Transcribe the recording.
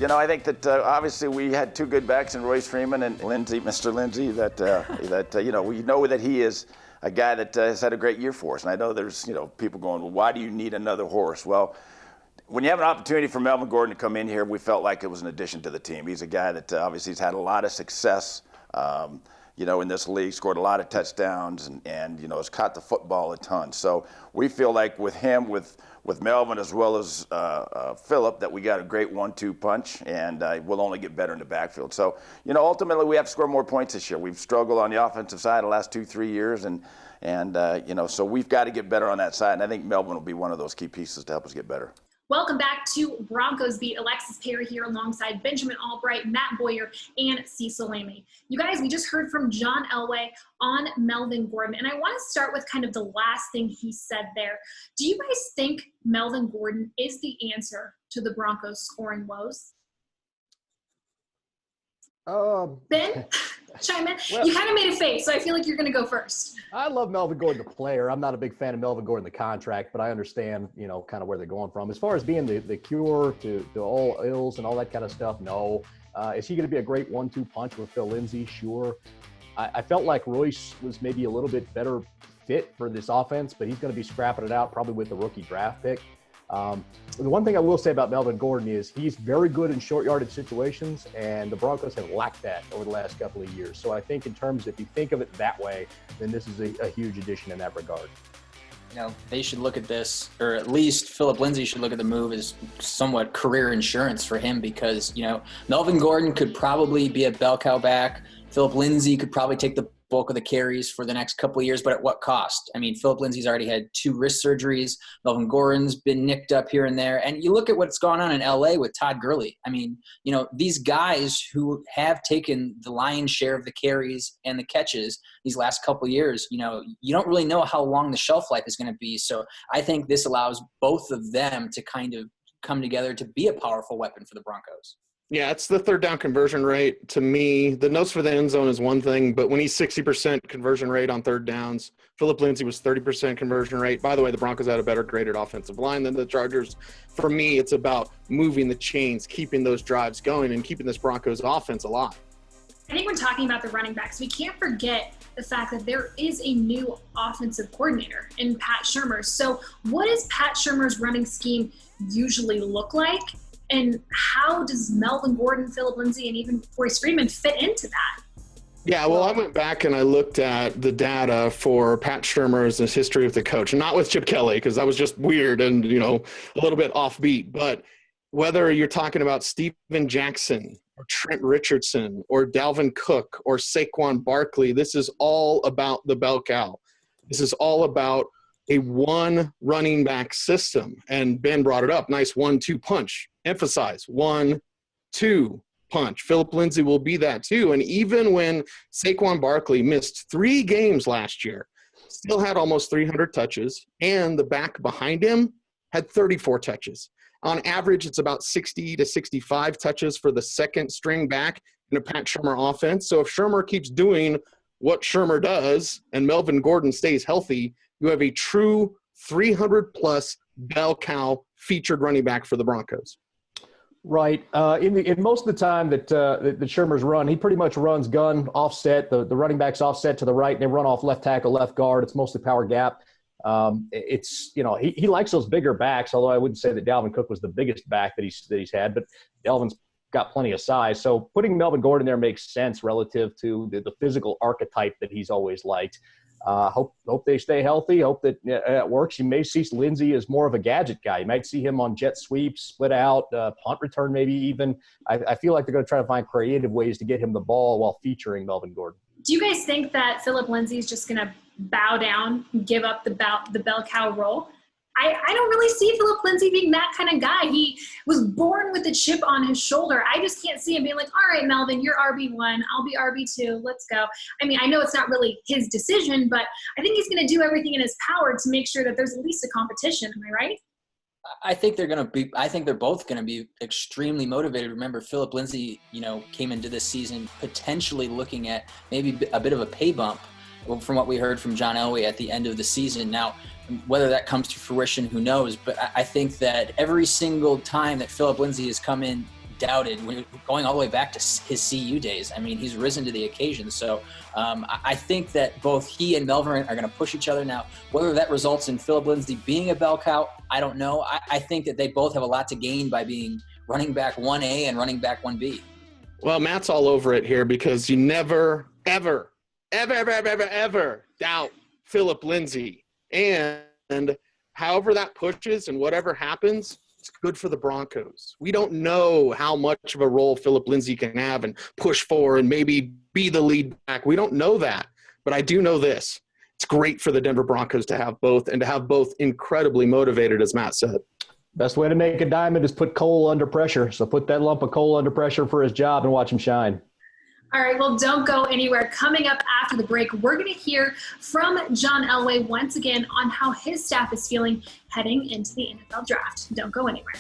I think that obviously we had two good backs in Royce Freeman and Lindsay, Mr. Lindsay, we know that he is a guy that has had a great year for us. And I know there's, people going, well, why do you need another horse? Well, when you have an opportunity for Melvin Gordon to come in here, we felt like it was an addition to the team. He's a guy that obviously has had a lot of success, in this league, scored a lot of touchdowns and has caught the football a ton. So we feel like with him, with Melvin as well as Phillip, that we got a great 1-2 punch, and we'll only get better in the backfield. So, ultimately we have to score more points this year. We've struggled on the offensive side the last 2-3 years, and so we've got to get better on that side. And I think Melvin will be one of those key pieces to help us get better. Welcome back to Broncos Beat. Alexis Perry here alongside Benjamin Allbright, Matt Boyer, and Cecil Lammey. You guys, we just heard from John Elway on Melvin Gordon, and I want to start with kind of the last thing he said there. Do you guys think Melvin Gordon is the answer to the Broncos' scoring woes? Ben, chime in. Well, you kind of made a face, so I feel like you're going to go first. I love Melvin Gordon, the player. I'm not a big fan of Melvin Gordon, the contract, but I understand, kind of where they're going from. As far as being the cure to all ills and all that kind of stuff, no. Is he going to be a great 1-2 punch with Phil Lindsay? Sure. I felt like Royce was maybe a little bit better fit for this offense, but he's going to be scrapping it out probably with the rookie draft pick. The one thing I will say about Melvin Gordon is he's very good in short yardage situations, and the Broncos have lacked that over the last couple of years. So I think in terms, if you think of it that way, then this is a huge addition in that regard. They should look at this, or at least Phillip Lindsay should look at the move as somewhat career insurance for him because, Melvin Gordon could probably be a bell cow back. Phillip Lindsay could probably take the bulk of the carries for the next couple of years, but at what cost? I mean, Phillip Lindsay's already had 2 wrist surgeries. Melvin Gordon's been nicked up here and there. And you look at what's gone on in LA with Todd Gurley. I mean, these guys who have taken the lion's share of the carries and the catches these last couple of years, you don't really know how long the shelf life is going to be. So I think this allows both of them to kind of come together to be a powerful weapon for the Broncos. Yeah, it's the third down conversion rate. To me, the notes for the end zone is one thing, but when he's 60% conversion rate on third downs, Phillip Lindsay was 30% conversion rate. By the way, the Broncos had a better graded offensive line than the Chargers. For me, it's about moving the chains, keeping those drives going, and keeping this Broncos offense alive. I think when talking about the running backs, we can't forget the fact that there is a new offensive coordinator in Pat Shurmur. So what does Pat Shurmur's running scheme usually look like? And how does Melvin Gordon, Phillip Lindsay, and even Royce Freeman fit into that? Yeah, well, I went back and I looked at the data for Pat Shurmur's history with the coach, not with Chip Kelly, because that was just weird and, a little bit offbeat. But whether you're talking about Steven Jackson or Trent Richardson or Dalvin Cook or Saquon Barkley, this is all about the bell cow. This is all about a one running back system. And Ben brought it up. Nice 1-2 punch. Emphasize 1-2 punch. Phillip Lindsay will be that too. And even when Saquon Barkley missed 3 games last year, still had almost 300 touches, and the back behind him had 34 touches. On average, it's about 60 to 65 touches for the second string back in a Pat Shurmur offense. So if Shurmur keeps doing what Shurmur does and Melvin Gordon stays healthy, you have a true 300-plus bell cow featured running back for the Broncos. Right. In most of the time that the Shurmurs run, he pretty much runs gun offset, the running back's offset to the right, and they run off left tackle, left guard. It's mostly power gap. He likes those bigger backs, although I wouldn't say that Dalvin Cook was the biggest back that he's had, but Dalvin's got plenty of size. So putting Melvin Gordon there makes sense relative to the physical archetype that he's always liked. Hope they stay healthy. Hope that it works. You may see Lindsay as more of a gadget guy. You might see him on jet sweeps, split out, punt return maybe even. I feel like they're going to try to find creative ways to get him the ball while featuring Melvin Gordon. Do you guys think that Phillip Lindsay is just going to bow down and give up the bell cow role? I don't really see Phillip Lindsay being that kind of guy. He was born with a chip on his shoulder. I just can't see him being like, all right, Melvin, you're RB1, I'll be RB2, let's go. I mean, I know it's not really his decision, but I think he's going to do everything in his power to make sure that there's at least a competition. Am I right? I think they're both going to be extremely motivated. Remember, Phillip Lindsay, came into this season potentially looking at maybe a bit of a pay bump from what we heard from John Elway at the end of the season. Now, whether that comes to fruition, who knows? But I think that every single time that Phillip Lindsay has come in doubted going all the way back to his CU days. I mean, he's risen to the occasion. So I think that both he and Melvin are going to push each other. Now, whether that results in Phillip Lindsay being a bell cow, I don't know. I think that they both have a lot to gain by being running back 1A and running back 1B. Well, Matt's all over it here because you never, ever doubt Phillip Lindsay. And however that pushes and whatever happens, it's good for the Broncos. We don't know how much of a role Phillip Lindsay can have and push for and maybe be the lead back. We don't know that. But I do know this. It's great for the Denver Broncos to have both and to have both incredibly motivated, as Matt said. Best way to make a diamond is put coal under pressure. So put that lump of coal under pressure for his job and watch him shine. All right, well, don't go anywhere. Coming up after the break, we're going to hear from John Elway once again on how his staff is feeling heading into the NFL draft. Don't go anywhere.